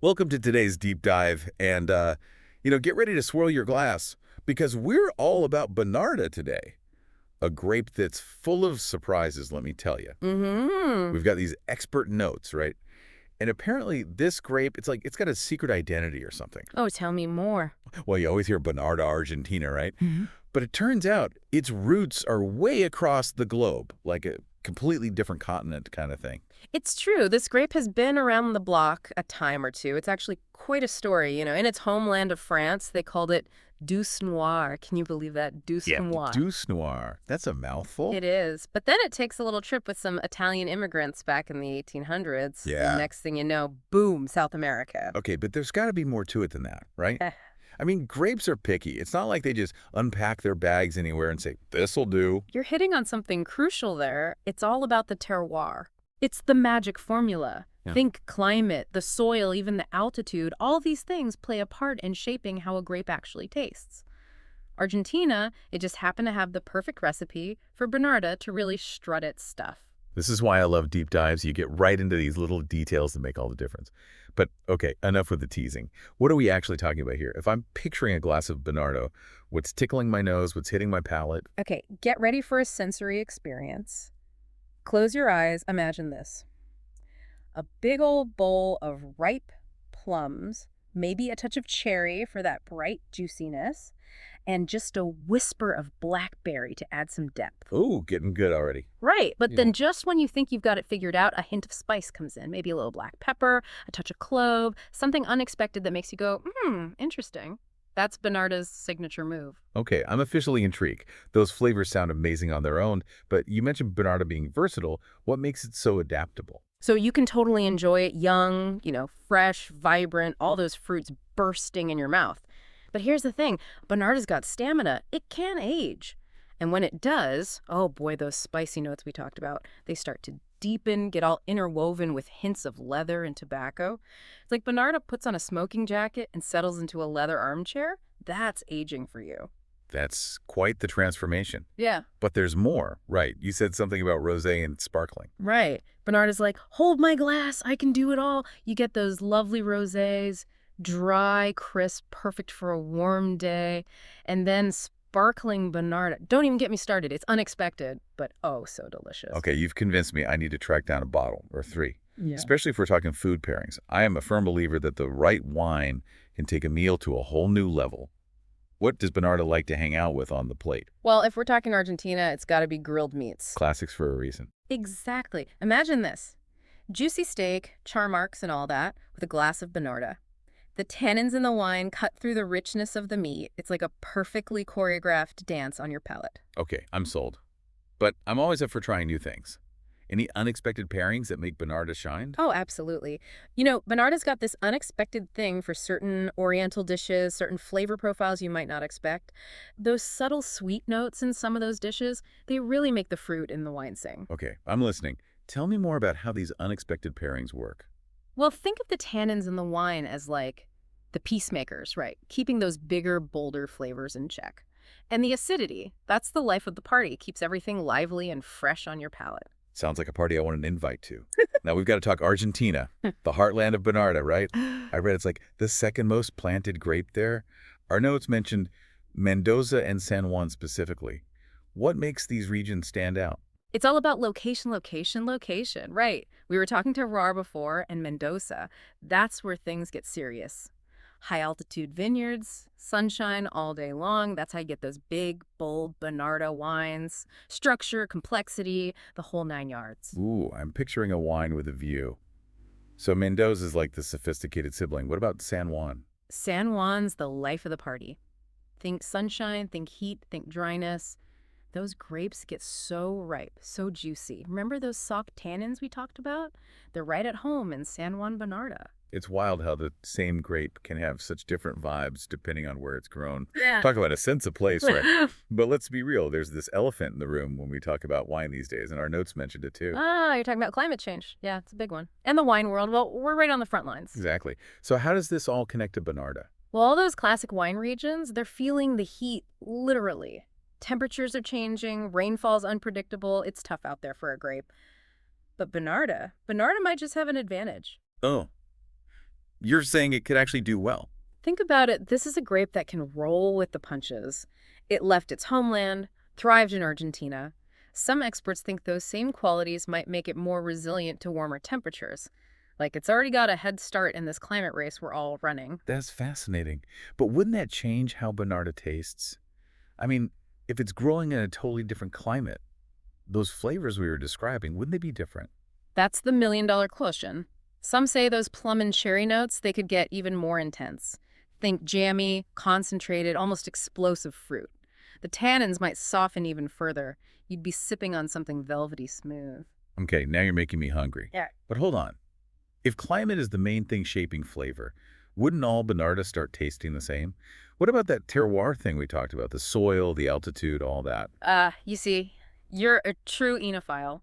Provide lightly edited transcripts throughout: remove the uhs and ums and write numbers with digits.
Welcome to today's deep dive, and get ready to swirl your glass because we're all about Bonarda today, a grape that's full of surprises. Let me tell you, Mm-hmm. we've got these expert notes, right? And apparently, this grape, it's like it's got a secret identity or something. Oh, tell me more. Well, you always hear Bonarda, Argentina, right? Hmm. But it turns out its roots are way across the globe, like a completely different continent kind of thing. It's true. This grape has been around the block a time or two. It's actually quite a story. In its homeland of France, they called it Douce Noir. Can you believe that? Douce Yeah, Noir. Douce Noir. That's a mouthful. It is. But then it takes a little trip with some Italian immigrants back in the 1800s. And Yeah. next thing you know, boom, South America. Okay, but there's got to be more to it than that, right? Eh, I mean, grapes are picky. It's not like they just unpack their bags anywhere and say, this'll do. You're hitting on something crucial there. It's all about the terroir. It's the magic formula. Yeah. Think climate, the soil, even the altitude. All these things play a part in shaping how a grape actually tastes. Argentina, it just happened to have the perfect recipe for Bonarda to really strut its stuff. This is why I love deep dives. You get right into these little details that make all the difference. But okay, enough with the teasing. What are we actually talking about here? If I'm picturing a glass of Bonardo, what's tickling my nose, what's hitting my palate? Okay, get ready for a sensory experience. Close your eyes. Imagine this. A big old bowl of ripe plums, maybe a touch of cherry for that bright juiciness, and just a whisper of blackberry to add some depth. Ooh, getting good already. Right, but Yeah. then just when you think you've got it figured out, a hint of spice comes in. Maybe a little black pepper, a touch of clove, something unexpected that makes you go, interesting. That's Bernarda's signature move. Okay, I'm officially intrigued. Those flavors sound amazing on their own, but you mentioned Bonardo being versatile. What makes it so adaptable? So you can totally enjoy it young, fresh, vibrant, all those fruits bursting in your mouth. But here's the thing, Bernarda's got stamina. It can age. And when it does, oh boy, those spicy notes we talked about, they start to deepen, get all interwoven with hints of leather and tobacco. It's like Bernarda puts on a smoking jacket and settles into a leather armchair. That's aging for you. That's quite the transformation. Yeah. But there's more, right? You said something about rosé and sparkling. Right. Bernarda's like, hold my glass, I can do it all. You get those lovely rosés, dry, crisp, perfect for a warm day. And then sparkling Bernarda. Don't even get me started. It's unexpected, but oh, so delicious. Okay, you've convinced me I need to track down a bottle or three, Yeah. especially if we're talking food pairings. I am a firm believer that the right wine can take a meal to a whole new level. What does Bonarda like to hang out with on the plate? Well, if we're talking Argentina, it's got to be grilled meats. Classics for a reason. Exactly. Imagine this. Juicy steak, char marks and all that, with a glass of Bonarda. The tannins in the wine cut through the richness of the meat. It's like a perfectly choreographed dance on your palate. Okay, I'm sold. But I'm always up for trying new things. Any unexpected pairings that make Bonarda shine? Oh, absolutely. Bonarda's got this unexpected thing for certain oriental dishes, certain flavor profiles you might not expect. Those subtle sweet notes in some of those dishes, they really make the fruit in the wine sing. Okay, I'm listening. Tell me more about how these unexpected pairings work. Well, think of the tannins in the wine as like the peacemakers, right? Keeping those bigger, bolder flavors in check. And the acidity, that's the life of the party, keeps everything lively and fresh on your palate. Sounds like a party I want an invite to. Now we've got to talk Argentina, the heartland of Bonarda, right? I read it's like the second most planted grape there. Our notes mentioned Mendoza and San Juan specifically. What makes these regions stand out? It's all about location, location, location, right? We were talking to Rar before and Mendoza. That's where things get serious. High altitude vineyards, sunshine all day long. That's how you get those big, bold Bonarda wines. Structure, complexity, the whole 9 yards. Ooh, I'm picturing a wine with a view. So Mendoza's like the sophisticated sibling. What about San Juan? San Juan's the life of the party. Think sunshine, think heat, think dryness. Those grapes get so ripe, so juicy. Remember those soft tannins we talked about? They're right at home in San Juan Bonarda. It's wild how the same grape can have such different vibes depending on where it's grown. Yeah. Talk about a sense of place, right? But let's be real, there's this elephant in the room when we talk about wine these days, and our notes mentioned it too. You're talking about climate change. Yeah, it's a big one. And the wine world, well, we're right on the front lines. Exactly. So how does this all connect to Bonarda? Well, all those classic wine regions, they're feeling the heat literally. Temperatures are changing, rainfall's unpredictable. It's tough out there for a grape. But Bonarda might just have an advantage. Oh, You're saying it could actually do well. Think about it, this is a grape that can roll with the punches. It left its homeland, thrived in Argentina. Some experts think those same qualities might make it more resilient to warmer temperatures. Like it's already got a head start in this climate race we're all running. That's fascinating. But wouldn't that change how Bonarda tastes? I mean, if it's growing in a totally different climate, those flavors we were describing, wouldn't they be different? That's the million-dollar question. Some say those plum and cherry notes, they could get even more intense. Think jammy, concentrated, almost explosive fruit. The tannins might soften even further. You'd be sipping on something velvety smooth. Okay, now you're making me hungry. Yeah. But hold on. If climate is the main thing shaping flavor, wouldn't all Bonarda start tasting the same? What about that terroir thing we talked about? The soil, the altitude, all that. You see, you're a true enophile.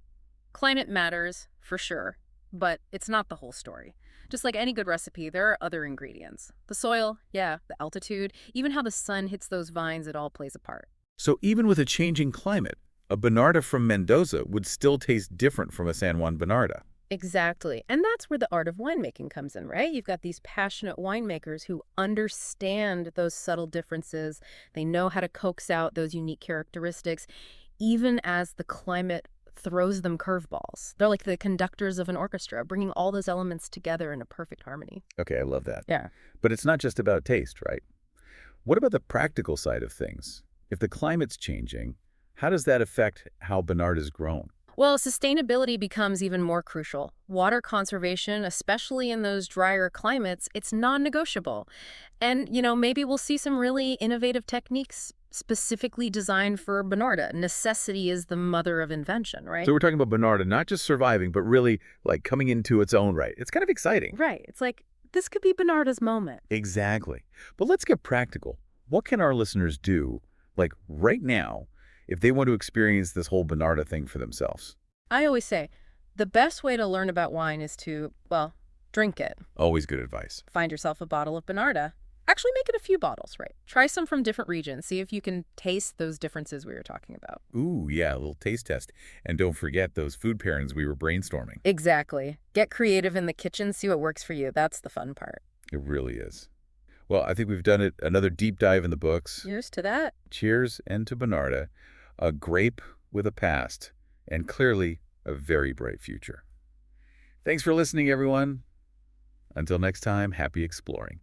Climate matters, for sure, but it's not the whole story. Just like any good recipe, there are other ingredients. The soil, yeah, the altitude, even how the sun hits those vines, it all plays a part. So even with a changing climate, a Bonarda from Mendoza would still taste different from a San Juan Bonarda. Exactly. And that's where the art of winemaking comes in, right? You've got these passionate winemakers who understand those subtle differences. They know how to coax out those unique characteristics, even as the climate throws them curveballs. They're like the conductors of an orchestra, bringing all those elements together in a perfect harmony. Okay, I love that. Yeah. But it's not just about taste, right? What about the practical side of things? If the climate's changing, how does that affect how Bonarda is grown? Well, sustainability becomes even more crucial. Water conservation, especially in those drier climates, it's non-negotiable. And, maybe we'll see some really innovative techniques specifically designed for Bonarda. Necessity is the mother of invention, right? So we're talking about Bonarda not just surviving, but really like coming into its own right. It's kind of exciting. Right. It's like, this could be Bonarda's moment. Exactly. But let's get practical. What can our listeners do, like right now, if they want to experience this whole Bonarda thing for themselves? I always say, the best way to learn about wine is to, well, drink it. Always good advice. Find yourself a bottle of Bonarda. Actually, make it a few bottles, right? Try some from different regions. See if you can taste those differences we were talking about. Ooh, yeah, a little taste test. And don't forget those food pairings we were brainstorming. Exactly. Get creative in the kitchen. See what works for you. That's the fun part. It really is. Well, I think we've done it. Another deep dive in the books. Cheers to that. Cheers, and to Bonarda, a grape with a past, and clearly a very bright future. Thanks for listening, everyone. Until next time, happy exploring.